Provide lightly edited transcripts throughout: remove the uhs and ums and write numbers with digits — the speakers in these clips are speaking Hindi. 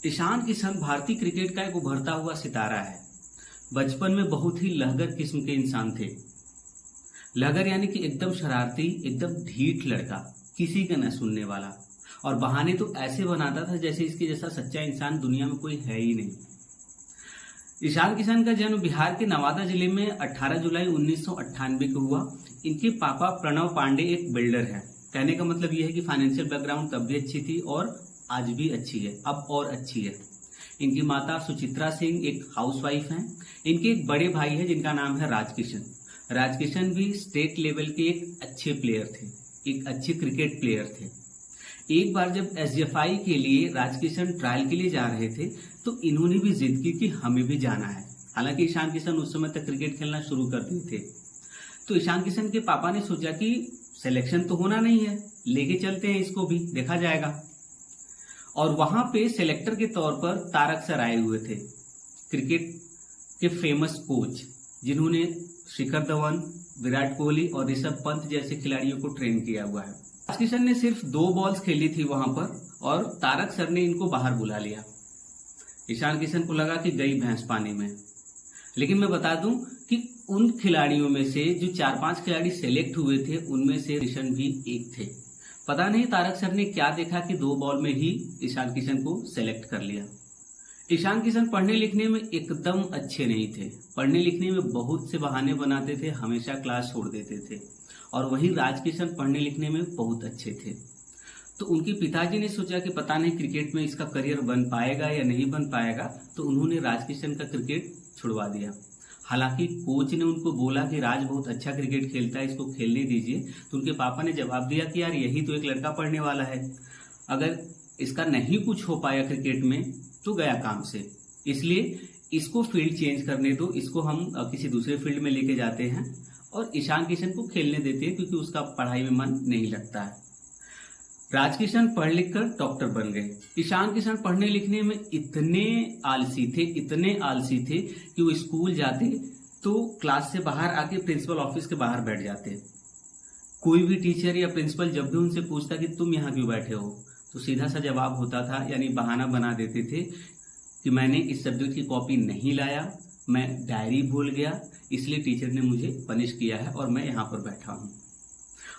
ईशान किशन भारतीय क्रिकेट का एक उभरता हुआ सितारा है। बचपन में बहुत ही लहगर किस्म के इंसान थे। लहगर यानी कि एकदम शरारती, एकदम ढीठ लड़का, किसी का न सुनने वाला, और बहाने तो ऐसे बनाता था जैसे इसके जैसा सच्चा इंसान दुनिया में कोई है ही नहीं। ईशान किशन का जन्म बिहार के नवादा जिले में 18 जुलाई 1998 को हुआ। इनके पापा प्रणव पांडे एक बिल्डर है। कहने का मतलब यह है कि फाइनेंशियल बैकग्राउंड तब भी अच्छी थी और आज भी अच्छी है, अब और अच्छी है। इनकी माता सुचित्रा सिंह एक हाउसवाइफ हैं। इनके एक बड़े भाई है जिनका नाम है राजकिशन। राजकिशन भी स्टेट लेवल के एक अच्छे प्लेयर थे, एक अच्छे क्रिकेट प्लेयर थे। एक बार जब एसजीएफआई के लिए राजकिशन ट्रायल के लिए जा रहे थे तो इन्होंने भी जिद की कि हमें भी जाना है। हालांकि ईशान किशन उस समय तक क्रिकेट खेलना शुरू कर दिए थे। तो ईशान किशन के पापा ने सोचा कि सिलेक्शन तो होना नहीं है, लेके चलते हैं इसको भी, देखा जाएगा। और वहां पे सिलेक्टर के तौर पर तारक सर आए हुए थे, क्रिकेट के फेमस कोच, जिन्होंने शिखर धवन, विराट कोहली और ऋषभ पंत जैसे खिलाड़ियों को ट्रेन किया हुआ है। राजकिशन ने सिर्फ 2 बॉल्स खेली थी वहां पर और तारक सर ने इनको बाहर बुला लिया। ईशान किशन को लगा कि गई भैंस पानी में। लेकिन मैं बता दूं कि उन खिलाड़ियों में से जो 4-5 खिलाड़ी सेलेक्ट हुए थे उनमें से ऋषभ भी एक थे। पता नहीं तारक सर ने क्या देखा कि 2 बॉल में ही ईशान किशन को सेलेक्ट कर लिया। ईशान किशन पढ़ने लिखने में एकदम अच्छे नहीं थे। पढ़ने लिखने में बहुत से बहाने बनाते थे, हमेशा क्लास छोड़ देते थे। और वहीं राजकिशन पढ़ने लिखने में बहुत अच्छे थे। तो उनके पिताजी ने सोचा कि पता नहीं क्रिकेट में इसका करियर बन पाएगा या नहीं बन पाएगा, तो उन्होंने राजकिशन का क्रिकेट छुड़वा दिया। हालांकि कोच ने उनको बोला कि राज बहुत अच्छा क्रिकेट खेलता है, इसको खेलने दीजिए। तो उनके पापा ने जवाब दिया कि यार यही तो एक लड़का पढ़ने वाला है, अगर इसका नहीं कुछ हो पाया क्रिकेट में तो गया काम से, इसलिए इसको फील्ड चेंज करने दो, इसको हम किसी दूसरे फील्ड में लेके जाते हैं और ईशान किशन को खेलने देते हैं क्योंकि उसका पढ़ाई में मन नहीं लगता है। राजकिशन पढ़ लिख कर डॉक्टर बन गए। ईशान किशन पढ़ने लिखने में इतने आलसी थे कि वो स्कूल जाते तो क्लास से बाहर आके प्रिंसिपल ऑफिस के बाहर बैठ जाते। कोई भी टीचर या प्रिंसिपल जब भी उनसे पूछता कि तुम यहाँ क्यों बैठे हो, तो सीधा सा जवाब होता था, यानी बहाना बना देते थे कि मैंने इस सब्जेक्ट की कॉपी नहीं लाया, मैं डायरी भूल गया, इसलिए टीचर ने मुझे पनिश किया है और मैं यहाँ पर बैठा हूँ।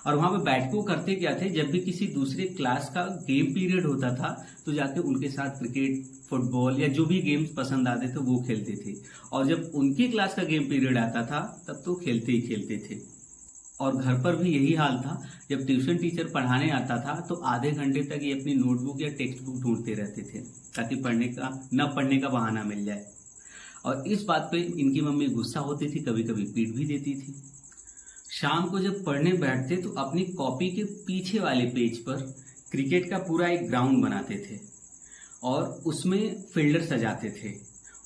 और वहां पे बैठ के वो करते क्या थे, जब भी किसी दूसरे क्लास का गेम पीरियड होता था तो जाके उनके साथ क्रिकेट, फुटबॉल या जो भी गेम्स पसंद आते थे वो खेलते थे। और जब उनकी क्लास का गेम पीरियड आता था तब तो खेलते ही खेलते थे। और घर पर भी यही हाल था। जब ट्यूशन टीचर पढ़ाने आता था तो आधे घंटे तक ये अपनी नोटबुक या टेक्स्ट बुक ढूंढते रहते थे ताकि न पढ़ने का बहाना मिल जाए। और इस बात पे इनकी मम्मी गुस्सा होती थी, कभी कभी पीट भी देती थी। शाम को जब पढ़ने बैठते तो अपनी कॉपी के पीछे वाले पेज पर क्रिकेट का पूरा एक ग्राउंड बनाते थे और उसमें फील्डर सजाते थे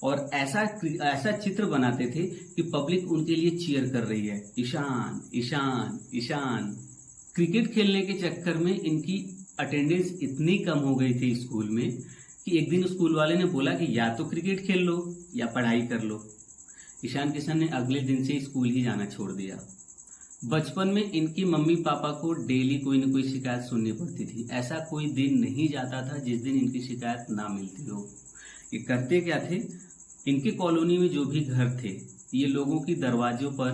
और ऐसा चित्र बनाते थे कि पब्लिक उनके लिए चीयर कर रही है, ईशान ईशान ईशान। क्रिकेट खेलने के चक्कर में इनकी अटेंडेंस इतनी कम हो गई थी स्कूल में कि एक दिन स्कूल वाले ने बोला कि या तो क्रिकेट खेल लो या पढ़ाई कर लो। ईशान किशन ने अगले दिन से स्कूल ही जाना छोड़ दिया। बचपन में इनकी मम्मी पापा को डेली कोई न कोई शिकायत सुननी पड़ती थी। ऐसा कोई दिन नहीं जाता था जिस दिन इनकी शिकायत ना मिलती हो। ये करते क्या थे, इनके कॉलोनी में जो भी घर थे ये लोगों की दरवाजों पर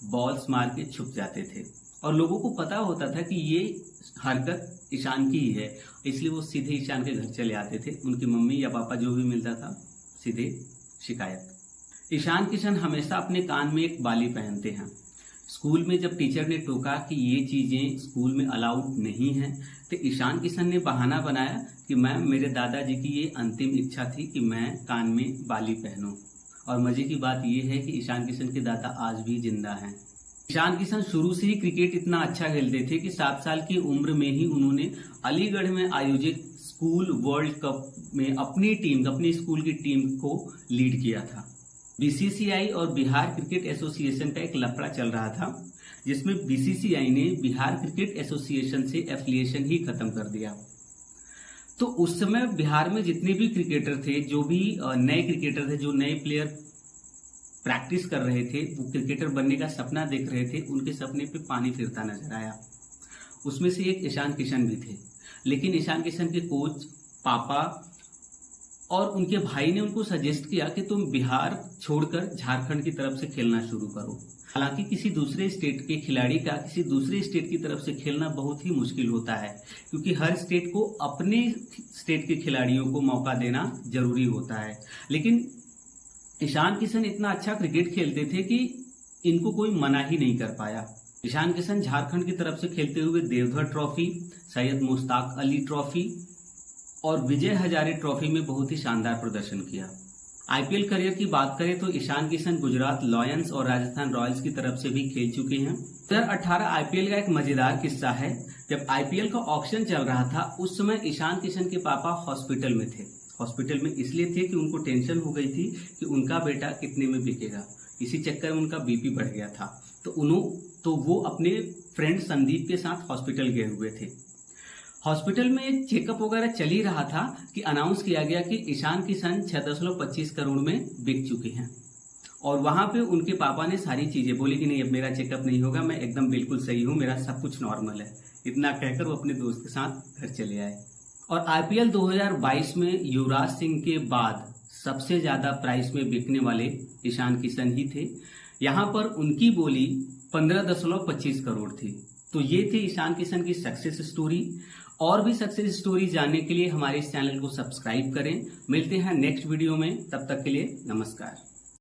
बॉल्स मार के छुप जाते थे और लोगों को पता होता था कि ये हरकत ईशान की ही है, इसलिए वो सीधे ईशान के घर चले आते थे। उनकी मम्मी या पापा जो भी मिलता था सीधे शिकायत। ईशान किशन हमेशा अपने कान में एक बाली पहनते हैं। स्कूल में जब टीचर ने टोका कि ये चीजें स्कूल में अलाउड नहीं है तो ईशान किशन ने बहाना बनाया कि मैम मेरे दादाजी की ये अंतिम इच्छा थी कि मैं कान में बाली पहनूं। और मजे की बात ये है कि ईशान किशन के दादा आज भी जिंदा हैं। ईशान किशन शुरू से ही क्रिकेट इतना अच्छा खेलते थे कि 7 साल की उम्र में ही उन्होंने अलीगढ़ में आयोजित स्कूल वर्ल्ड कप में अपनी स्कूल की टीम को लीड किया था। बीसीसीआई और बिहार क्रिकेट एसोसिएशन का एक लफड़ा चल रहा था जिसमें बीसीसीआई ने बिहार क्रिकेट एसोसिएशन से एफिलिएशन ही खत्म कर दिया। तो उस समय बिहार में जितने भी क्रिकेटर थे, जो भी नए क्रिकेटर थे, जो नए प्लेयर प्रैक्टिस कर रहे थे, वो क्रिकेटर बनने का सपना देख रहे थे, उनके सपने पे पानी फिरता नजर आया। उसमें से एक ईशान किशन भी थे। लेकिन ईशान किशन के कोच, पापा और उनके भाई ने उनको सजेस्ट किया कि तुम बिहार छोड़कर झारखंड की तरफ से खेलना शुरू करो। हालांकि किसी दूसरे स्टेट के खिलाड़ी का किसी दूसरे स्टेट की तरफ से खेलना बहुत ही मुश्किल होता है, क्योंकि हर स्टेट को अपने स्टेट के खिलाड़ियों को मौका देना जरूरी होता है। लेकिन ईशान किशन इतना अच्छा क्रिकेट खेलते थे कि इनको कोई मना ही नहीं कर पाया। ईशान किशन झारखंड की तरफ से खेलते हुए देवधर ट्रॉफी, सैयद मुश्ताक अली ट्रॉफी और विजय हजारे ट्रॉफी में बहुत ही शानदार प्रदर्शन किया। आईपीएल करियर की बात करें तो ईशान किशन गुजरात लॉयंस और राजस्थान रॉयल्स की तरफ से भी खेल चुके हैं। 2018 आईपीएल का एक मजेदार किस्सा है। जब आईपीएल का ऑक्शन चल रहा था, उस समय ईशान किशन के पापा हॉस्पिटल में थे। हॉस्पिटल में इसलिए थे कि उनको टेंशन हो गई थी कि उनका बेटा कितने में बिकेगा। इसी चक्कर में उनका बीपी बढ़ गया था। तो वो अपने फ्रेंड संदीप के साथ हॉस्पिटल गए हुए थे। हॉस्पिटल में चेकअप वगैरह चल ही रहा था कि अनाउंस किया गया कि ईशान किशन 6.25 करोड़ में बिक चुके हैं। और वहां पे उनके पापा ने सारी चीजें बोली कि नहीं, अब मेरा चेकअप नहीं होगा, मैं एकदम बिल्कुल सही हूं, मेरा सब कुछ नॉर्मल है। इतना कहकर वो अपने दोस्त के साथ घर चले आए। और आईपीएल 2022 में युवराज सिंह के बाद सबसे ज्यादा प्राइस में बिकने वाले ईशान किशन ही थे। यहां पर उनकी बोली 15.25 करोड़ थी। तो ये थे ईशान किशन की सक्सेस स्टोरी। और भी सक्सेस स्टोरी जानने के लिए हमारे इस चैनल को सब्सक्राइब करें। मिलते हैं नेक्स्ट वीडियो में, तब तक के लिए नमस्कार।